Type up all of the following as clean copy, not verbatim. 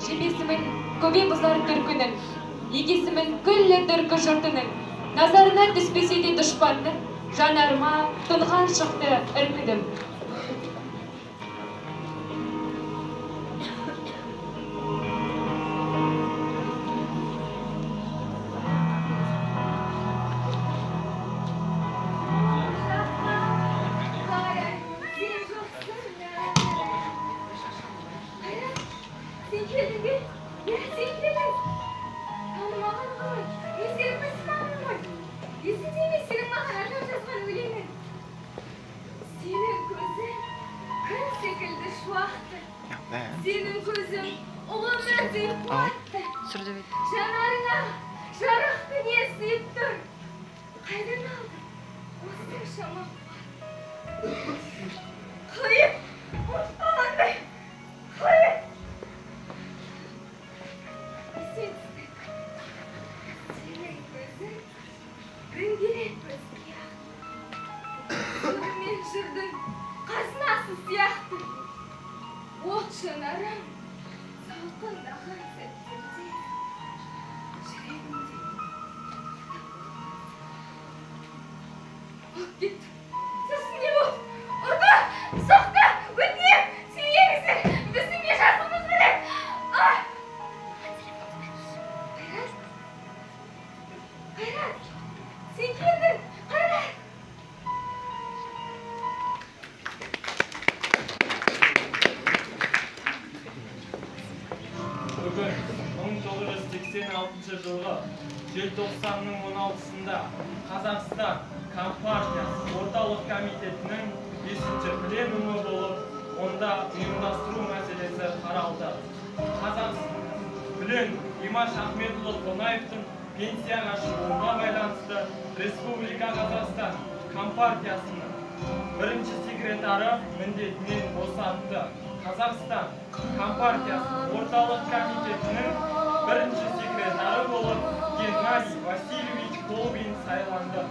жебесімін көбе бұзар түркінің, егесімін күллі түркі жұртының, назарына түспесе де дұшпанның, жанарыма тұнған шықты іркідім. Senin gözün oğlumda deyip battı. Janarına жарақты не сүйіп тұр? Қайдан алдың? Осы шамақ бар. Қайып, ұмытпағандай. Қайып. Сенсің. Сенің көзің дөңгелек көз сияқты. Мен жырдың қазынасы сияқты. От жанарым салқындаған сәттерде жүрегімде от кетті. Сосын не болды? Ұрды, соқты, өтінем, сүйеңіздер, біздің не жасымыз білек. Қайрат, сен келдің, Қайрат. Бүгін 1986 жылғы желтоқсанның 16-сында Қазақстан Компартиясы орталық комитетінің 5-ші пленумы болып, онда ұйымдастыру мәселесі қаралды. Қазақстан пленум Имаш Ахметұлы Қонаевтың пенсияға шығуына байланысты Республика Қазақстан Компартиясының бірінші секретары міндетінен босатты. Қазақстан Компартиясы орталық комитетінің бірінші секретары болып Геннадий Васильевич Колбин сайланды.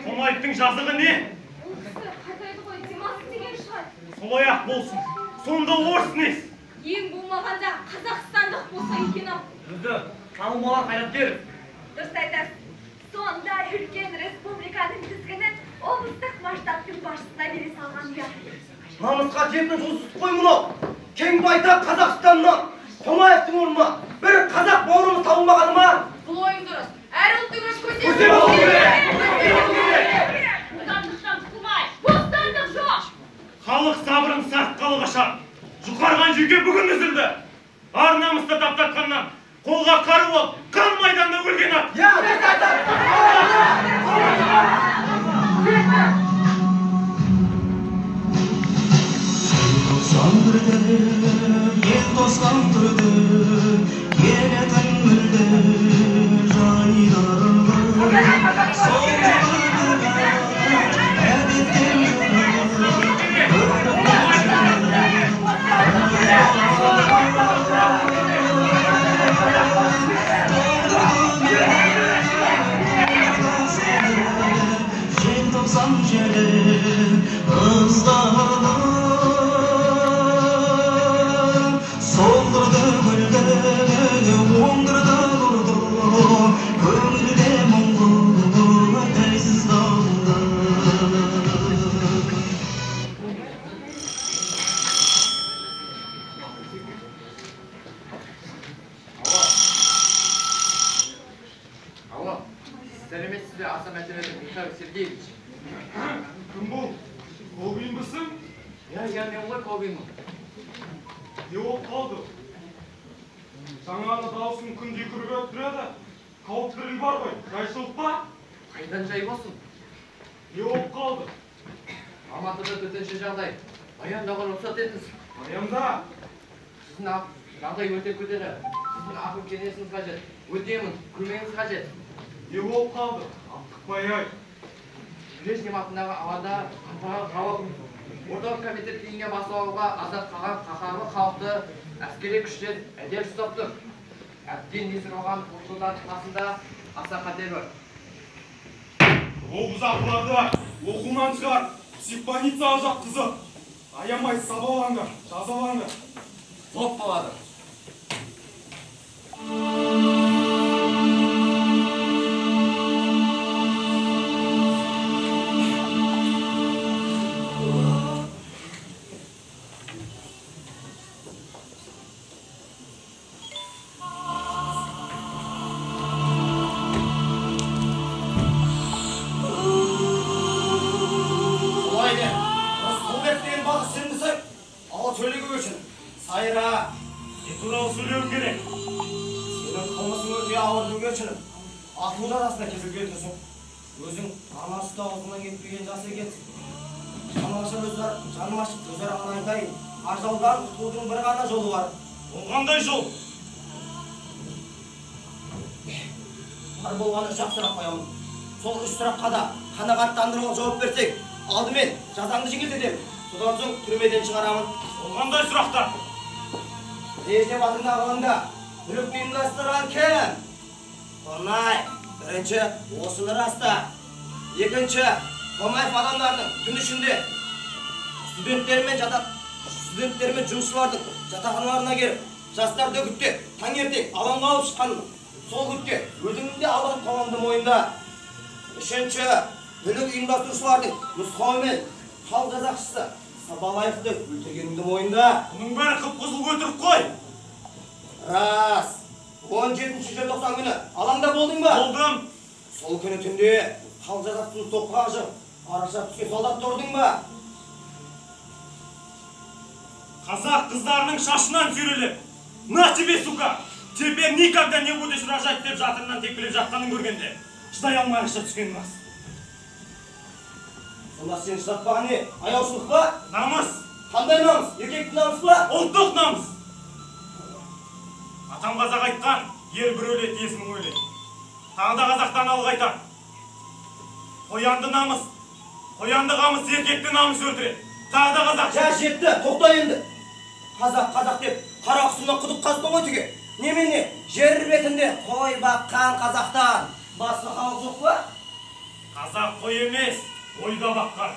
Қонаевтың жазығы не? Қартайды ғой, демалсын деген шығар. Солай-ақ болсын. Сонда орыс несі? Ең болмағанда қазақстандық болса екен-ау. Бізді танылмаған қайраткер. Дұрыс айтасың. Сонда үлкен республиканың тізгінін облыстық масштабтың басшысына бере салған ұят. Намысқа тиетін жолсыздық қой мынау. Кең байтақ Қазақстаннан Қонаевтың орнына бір қазақ бауырымыз табылмағаны ма? Бұл ойың дұрыс. Әр ұлттың өз көтеріп алу керек. Бостандықтан тұтылмай, бостандық жоқ. Халық сабырын сартқалы қашан. Жұқарған жүйке бүгін үзілді. Ар намысты таптатқаннан қолға қару алып, қан майданда өлген ат. Ел тосқан түрді, келетін мүлді, жайдарлы. Желтоқсан желі ызғарлы. Солдырды гүлді, оңдырды ұрды, көңілде мұңлы, тәйсіз қалды. Алло, сәлеметсіз бе, аса мәртебелі Михаил Сергеевич? Кім бұл? Колбинбісің? Я мен ғой Колбинмін. Не болып қалды? Жаңағы даусын күнде күргіп тұрады. Қауіп біріл бар ғой, жайшылық па? Қайдан жай болсын? Не болып қалды? Алматыда төтенше жағдай. Баяндауға рұқсат етіңіз. Баянда? Сіздің жағдай өте күрделі. Сіздің ақыл кеңесіңіз қажет. Өтемін, көмегіңіз қажет. Не болып қалды? Ақтықпай ай. Брежнев атындағы ауада қампаға қауып орталық комитет кейінге басып алуға азат қалған қаһарлы халықты әскери күштен әдел ұстап тұр. Әбден есір оған ұлтылардың қасында аса қатер бар. Ол бұзақыларды оқуынан шығар, психбольницаға жатқызып, аямай сабалаңдар, жазалаңдар. Көп болады. Сайра, Не туралы сөйлеу керек. сенің қылмысың өте ауыр деуге түсініп, атудың арасына кезілген тұрсың. Өзің анасы да аузынан кетпеген жас екенсің. Жаным ашып өзара ғана айтайын. Ажалдан құтылудың бір ғана жолы бар. Ол қандай жол? Бар болғаны жақсырақ қоямын. Сол үш сұраққа да қанағаттандыруға жауап берсек, алдымен жазаңды жеңілдетемін. Содан соң түрмеден шығарамын. Ол қандай сұрақтар? Брежнев атындағы алаңда бүлік ұйымдастырған кім? Қонай, бірінші осыны раста. Екінші, Қомаев адамдардың түн ішінде студенттер мен жұмысшылардың жатақханаларына келіп, жастарды үгіттеп, таңертең алаңға алып шыққанын. Сол күтке өзіңнің де алған қоғамды мойында. Үшінші, бүлік ұйымдастырушылардың нұсқауымен халық жазақшысы Сабалаевты өлтіргеніңді мойында. Бұның бәрі қып-қызыл өтірік қой. Рас. 17 желтоқсан күні алаңда болдың ба? Болдым. Сол күні түнде халық жазақшысын тоққа жығып, араша түскен солдатты ұрдың ба? Қазақ қыздарының шашынан сүйрелеп, на тебе, сука, тебе никогда не будешь рожать деп жатырынан тепкілеп жатқанын көргенде, шыдай алмай араша түскен рас. Сонда сен шыдатпаған не? Аяушылық па? Намыс. Қандай намыс? Еркектің намыс па? Ұлттық намыс. Атам қазақ айтқан, ер бір өледі, есмің өледі. Тағы да қазақтан алғы айтар. Қоянды намыс, қоянды қамыс, еркекті намыс өлтіреді. Тағы да қазақ. Жа жетті, тоқта енді. Қазақ деп қара құсымнан құдық қазды ғой түге. Немене, жер бетінде қой баққан қазақтан басқа халық жоқ па? Қазақ қой емес, ойда баққан.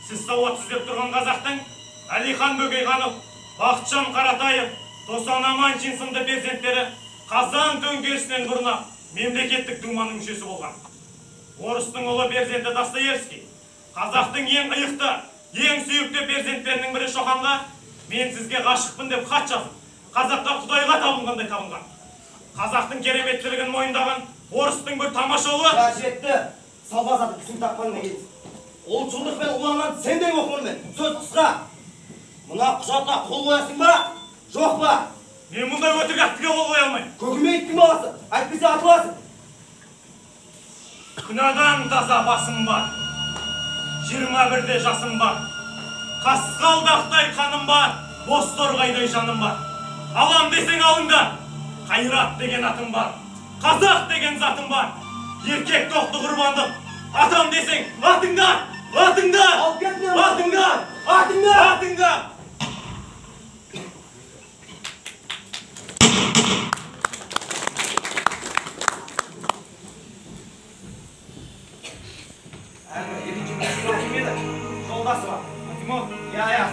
Сіз сауатсыз деп тұрған қазақтың Әлихан Бөкейханов, Бақытжан Қаратаев, Досан Аманшин сынды перзенттері Қазан төңкерісінен бұрын мемлекеттік думаның мүшесі болған. Орыстың ұлы перзенті Достоевский, қазақтың ең иықты, ең сүйікті перзенттерінің бірі Шоханға мен сізге ғашықпын деп хат жазып, қазаққа құдайға табынғандай табынған. Қазақтың кереметтілігін мойындаған орыстың бір тамаша ұлы. Жа жетті, салға сатып түсін тапқан негіз. Ұлтшылдықпен уланған сендей оқымын. Сөз қысқа. Мына құжатқа қол қоясың ба? Жоқ па? Мен мұндай өтірік актіге қол қоя алмаймын. Көкіме иттің баласы, әйтпесе атыласың. Күнәдан таза басым бар. 21-де жасым бар. Қасқалдақтай қаным бар. Бозторғайдай жаным бар. Алам десең алыңда. Қайрат деген атым бар. Қазақ деген затым бар. Еркек тоқты құрбандық. Атам десең атыңда. Атыңда. Атыңда. Атыңда. Атыңда. Жолдасы бар. Атымон. Я,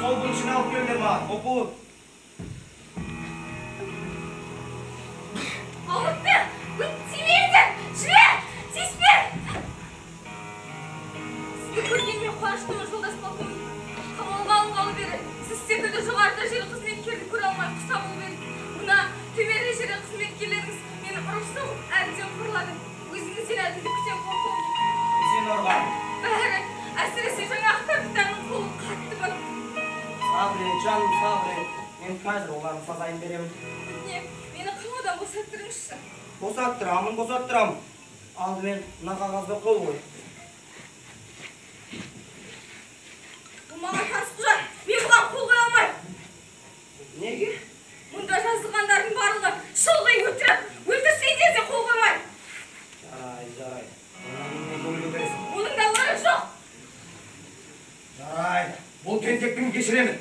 сол біріншіні алып келдер маған. Оқу. Алыпты! Тимейді! Жүре! Тиіспе! Сізді көргенмен қуаныштымын, жолдас полковник. Қамалға алынғалы бері сіз секілді жоғары дәрежелі қызметкерді көре алмай құса болып едім. Мына төмен дәрежелі қызметкерлеріңіз мені ұрып-соғып әбден қорлады. Өзіңізден әділдік күтемін, полковник. Сен ұрған. Бәрі, әсіресе жаңағы капитанның қолы қатты батты. Сабрин, жаным, сабрин. Мен қазір олардың сазайын беремін. Өтінемін, мені қамаудан босаттырыңызшы. Босаттырамын. Алдымен мына қағазға қол қой. Бұл маған таныс құжат, мен бұған қол қоя алмаймын. Неге? Мұнда жазылғандардың барлығы шылғи өтірік, өлтірсе де қол қоймаймын. Жарай. Оның кешіремін.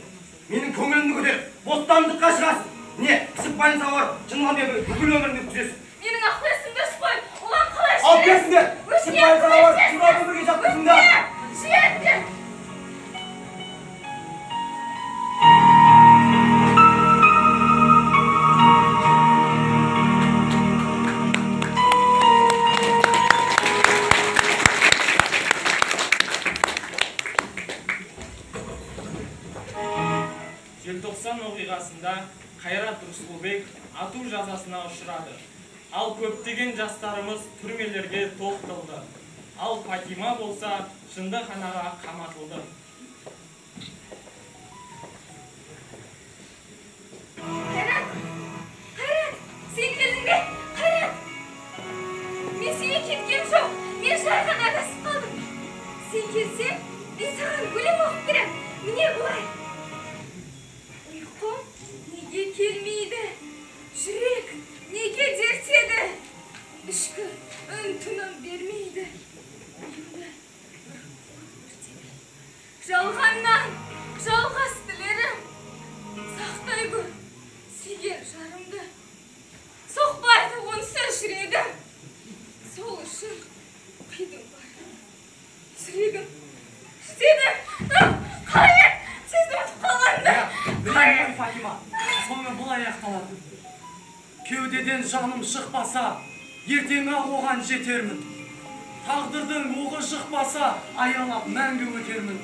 Менің көңілімді көтеріп, бостандыққа шығасың. Не, псих больницаға барып, жынғанмен бүкіл өміріңді өткізесің. Менің ақбесімді ұшпай, оған қалай Ал келсіңдер, псих больницаға барып, жынғанмен бірге жатқызыңдар. Жиетті! Желтоқсан оқиғасында Қайрат Рысқұлбек ату жазасына ұшырады. Ал көптеген жастарымыз түрмелерге тоқталды. Ал Фатима болса жындыханаға қаматылды. Қайрат! Қайрат! Сен келдің бе? Қайрат! Мен сенен кеткем жоқ. Мен шарған адасып қалдым. Сен келсең, мен саған өлең оқып берем. Міне бұлай. Ұйқым неге келмейді? Жүрек неге дертеді? Ішкі үн-тыным бермейді. Ойымды жалғаннан жалғас тілерім. Сақтай көр сүйген жарымды. Соқпайды онсыз жүрегім. Сол үшін қидым бар. Жүрегім жүдедім. Қалай сізді ұмытып қалғанды. Білемін Фатима, соңы бұл аяқталады. Кеудеден жаным шықпаса, ертең-ақ оған жетермін. Тағдырдың оғы шықпаса, аялап мәңгі өтермін.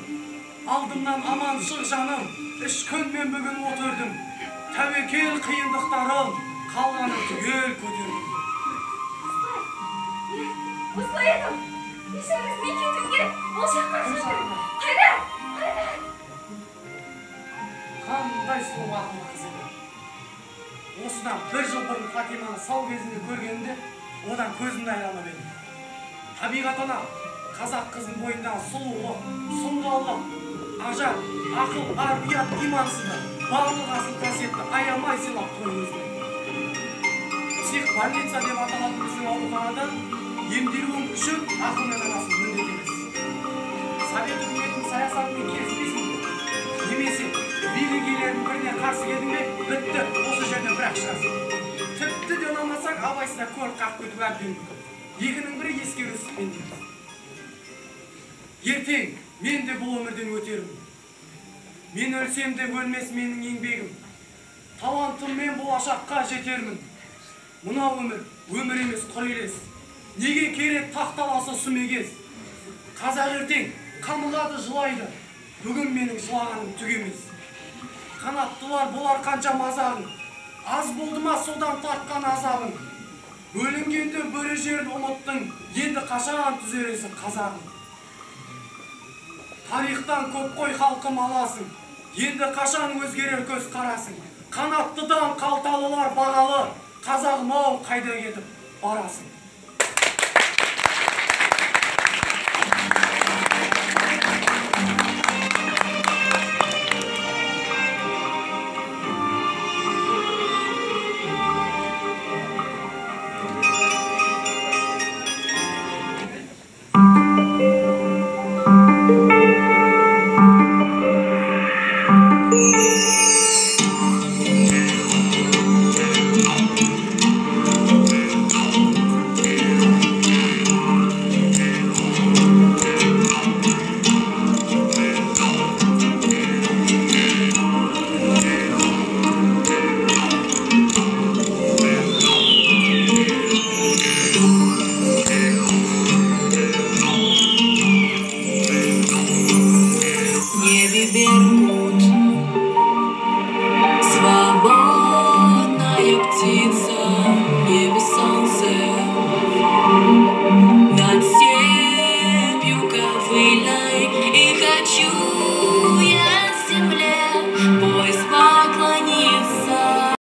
Алдымнан аман шық жаным, үш күнмен бүгін отырдым. Тәуекел қиындықтарым, қалғаны түгел көтердім. Осылай едім. Ешіңіз мен кетім керек. Ол жаққа жатыр. Қайрат! Қайрат! Қандай сұлу ақылы қыз еді. Осыдан бір жыл бұрын Фатиманы сау кезінде көргенімде, одан көзімді айыра алмап едім. Табиғат ана, қазақ қызының бойындағы сұлулық, сұңғалдық, ажар, ақыл, ар, ұят, иман сынды барлық асыл қасиетті аямай сыйлап қой өзіне. Психбольница деп аталатын біздің ауруханада емделуің үшін ақылмен анасын міндет емес. Совет үкіметінің саясатымен келіспейсің бе? Немесе билік иелерінің біріне қарсы келдің бе? Бітті, осы жерден бір-ақ шығасың. Тіпті де ұнамасаң, абайсызда көр қақ көтіп әбден мүмкін. Екінің бірі ескерусіз пендеміз. Ертең мен де бұл өмірден өтермін. Мен өлсем де өлмес менің еңбегім. Талантыммен болашаққа жетермін. Мынау өмір емес құр елес. Неге керек тақталасы сүмегез? Қазақ ертең қамығады жылайды. Бүгін менің жылағаным түк емес. Қанаттылар болар қанша мазағың. Аз болды ма содан тартқан азабың. Бөлінгенде бір жерін ұмыттың, енді қашан түзересің қазағың. Тарихтан көп қой халқым аласың, енді қашан өзгерер көз қарасың. Қанаттыдан қалталылар бағалы, қазағым ау қайда кетіп барасың.